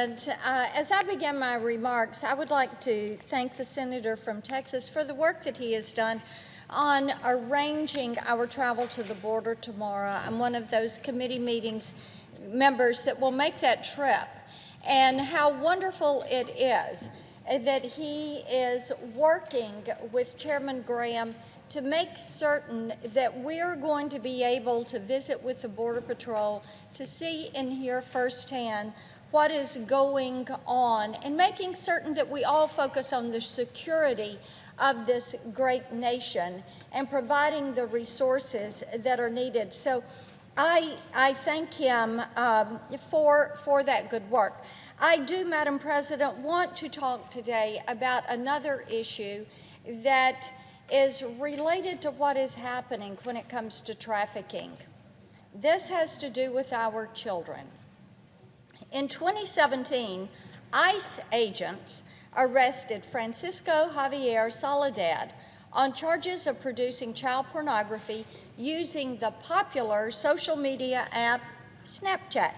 President. As I begin my remarks, I would like to thank the Senator from Texas for the work that he has done on arranging our travel to the border tomorrow. I'm one of those committee meetings members that will make that trip. And how wonderful it is that he is working with Chairman Graham to make certain that we're going to be able to visit with the Border Patrol to see and hear firsthand what is going on, and making certain that we all focus on the security of this great nation and providing the resources that are needed. So I thank him for that good work. I do, Madam President, want to talk today about another issue that is related to what is happening when it comes to trafficking. This has to do with our children. In 2017, ICE agents arrested Francisco Javier Soledad on charges of producing child pornography using the popular social media app Snapchat.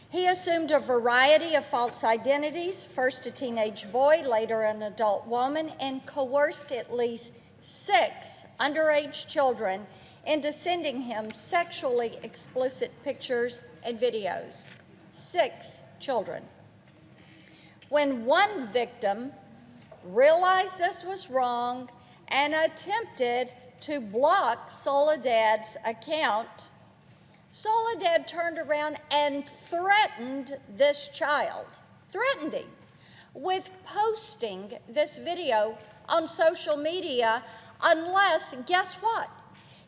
He assumed a variety of false identities, first a teenage boy, later an adult woman, and coerced at least 6 underage children into sending him sexually explicit pictures and videos. 6 children. When one victim realized this was wrong and attempted to block Soledad's account, Soledad turned around and threatened this child, threatened him with posting this video on social media unless, guess what?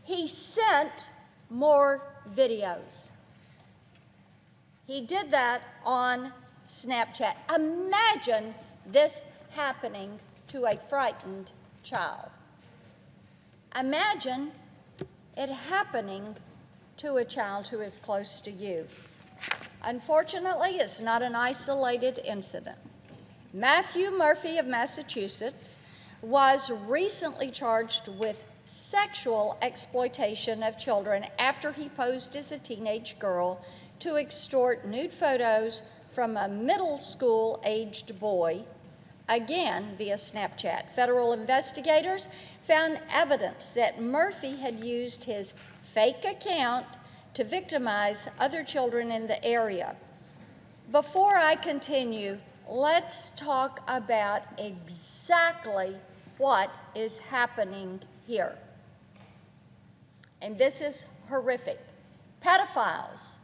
He sent more videos. He did that on Snapchat. Imagine this happening to a frightened child. Imagine it happening to a child who is close to you. Unfortunately, it's not an isolated incident. Matthew Murphy of Massachusetts was recently charged with sexual exploitation of children after he posed as a teenage girl to extort nude photos from a middle school-aged boy, again via Snapchat. Federal investigators found evidence that Murphy had used his fake account to victimize other children in the area. Before I continue, let's talk about exactly what is happening here. And this is horrific. Pedophiles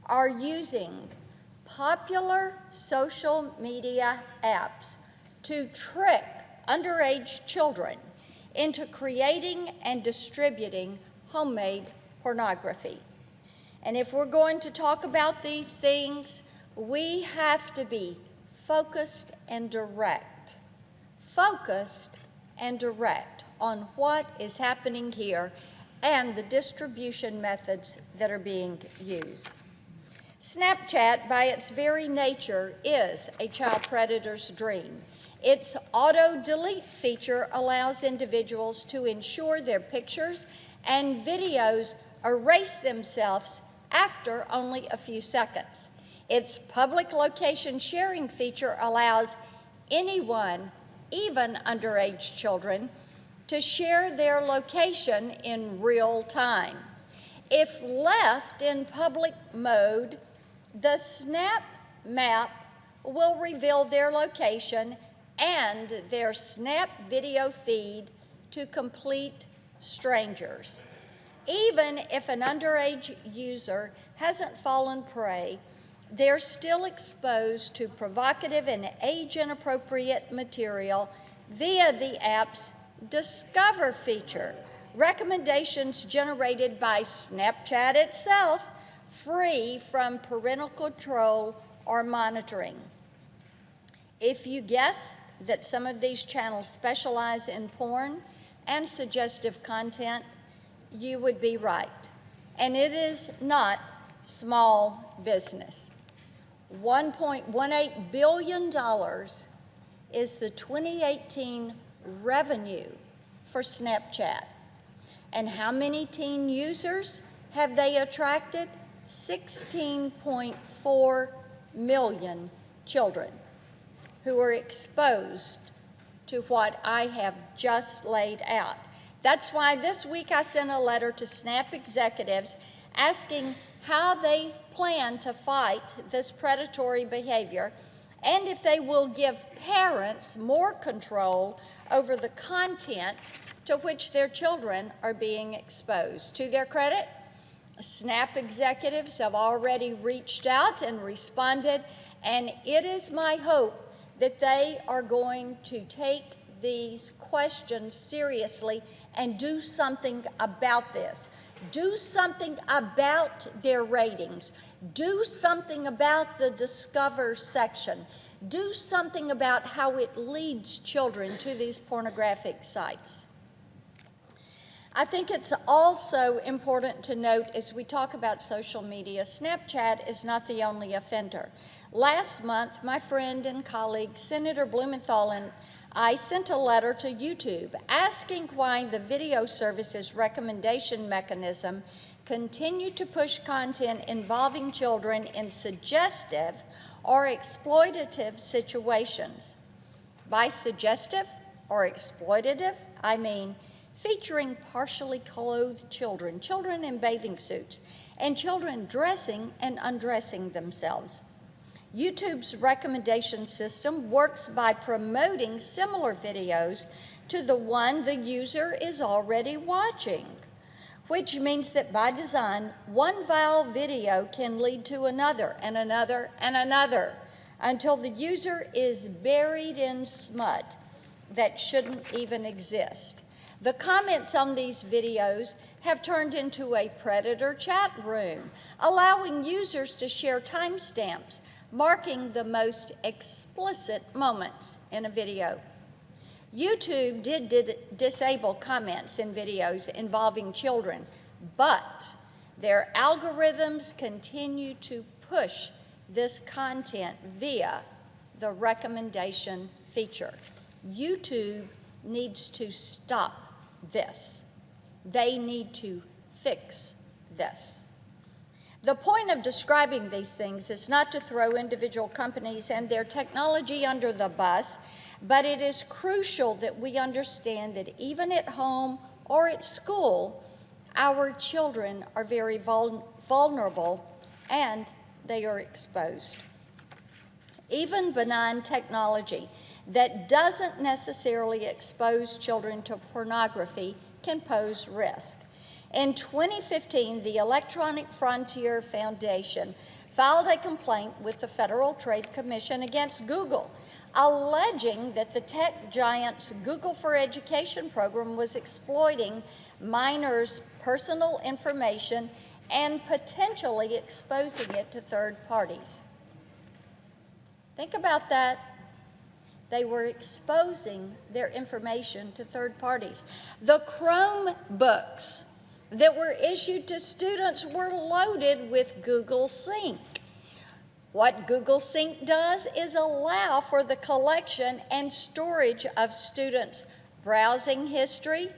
are using popular social media apps to trick underage children into creating and distributing homemade pornography. And if we're going to talk about these things, we have to be focused and direct. Focused and direct on what is happening here and the distribution methods that are being used. Snapchat, by its very nature, is a child predator's dream. Its auto-delete feature allows individuals to ensure their pictures and videos erase themselves after only a few seconds. Its public location sharing feature allows anyone, even underage children, to share their location in real time. If left in public mode, the Snap Map will reveal their location and their Snap video feed to complete strangers. Even if an underage user hasn't fallen prey, they're still exposed to provocative and age-inappropriate material via the app's Discover feature, recommendations generated by Snapchat itself, free from parental control or monitoring. If you guess that some of these channels specialize in porn and suggestive content, you would be right. And it is not small business. $1.18 billion is the 2018 revenue for Snapchat. And how many teen users have they attracted? 16.4 million children who are exposed to what I have just laid out. That's why this week I sent a letter to SNAP executives asking how they plan to fight this predatory behavior and if they will give parents more control over the content to which their children are being exposed. To their credit, SNAP executives have already reached out and responded, and it is my hope that they are going to take these questions seriously and do something about this. Do something about their ratings. Do something about the Discover section. Do something about how it leads children to these pornographic sites. I think it's also important to note as we talk about social media, Snapchat is not the only offender. Last month, my friend and colleague, Senator Blumenthal, and I sent a letter to YouTube asking why the video services recommendation mechanism continued to push content involving children in suggestive or exploitative situations. By suggestive or exploitative, I mean featuring partially clothed children, children in bathing suits, and children dressing and undressing themselves. YouTube's recommendation system works by promoting similar videos to the one the user is already watching, which means that by design, one vile video can lead to another and another and another until the user is buried in smut that shouldn't even exist. The comments on these videos have turned into a predator chat room, allowing users to share timestamps marking the most explicit moments in a video. YouTube did disable comments in videos involving children, but their algorithms continue to push this content via the recommendation feature. YouTube needs to stop this. They need to fix this. The point of describing these things is not to throw individual companies and their technology under the bus, but it is crucial that we understand that even at home or at school, our children are very vulnerable and they are exposed. Even benign technology that doesn't necessarily expose children to pornography can pose risk. In 2015, the Electronic Frontier Foundation filed a complaint with the Federal Trade Commission against Google, alleging that the tech giant's Google for Education program was exploiting minors' personal information and potentially exposing it to third parties. Think about that. They were exposing their information to third parties. The Chromebooks that were issued to students were loaded with Google Sync. What Google Sync does is allow for the collection and storage of students' browsing history,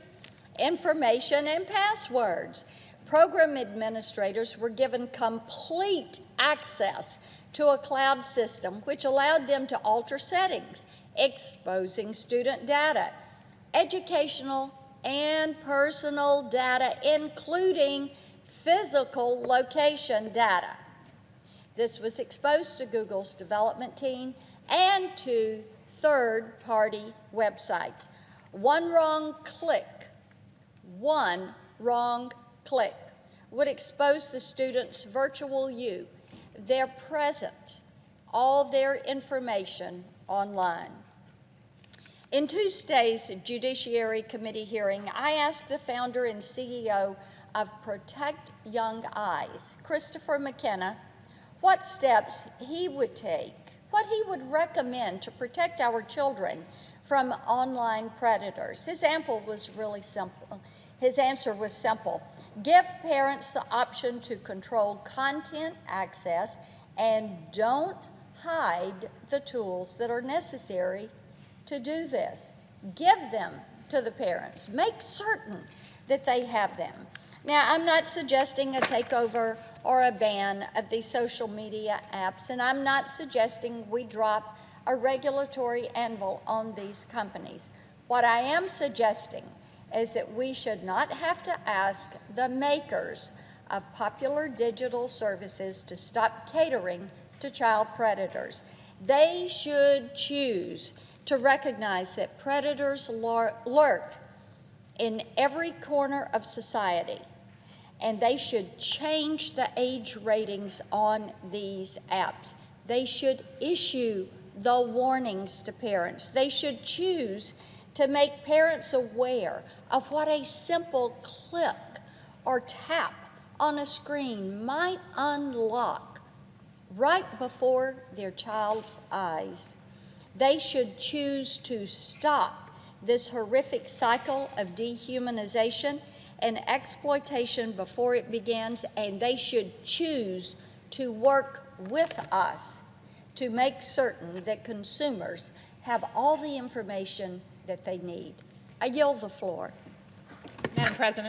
information, and passwords. Program administrators were given complete access to a cloud system which allowed them to alter settings, exposing student data, educational and personal data, including physical location data. This was exposed to Google's development team and to third-party websites. One wrong click would expose the student's virtual you, their presence, all their information online. In Tuesday's Judiciary Committee hearing, I asked the founder and CEO of Protect Young Eyes, Christopher McKenna, what steps he would take, what he would recommend to protect our children from online predators. His answer was simple. Give parents the option to control content access and don't hide the tools that are necessary to do this. Give them to the parents. Make certain that they have them. Now, I'm not suggesting a takeover or a ban of these social media apps. And I'm not suggesting we drop a regulatory anvil on these companies. What I am suggesting is that we should not have to ask the makers of popular digital services to stop catering to child predators. They should choose to recognize that predators lurk in every corner of society, and they should change the age ratings on these apps. They should issue the warnings to parents. They should choose to make parents aware of what a simple click or tap on a screen might unlock right before their child's eyes. They should choose to stop this horrific cycle of dehumanization and exploitation before it begins, and they should choose to work with us to make certain that consumers have all the information that they need. I yield the floor. Madam President.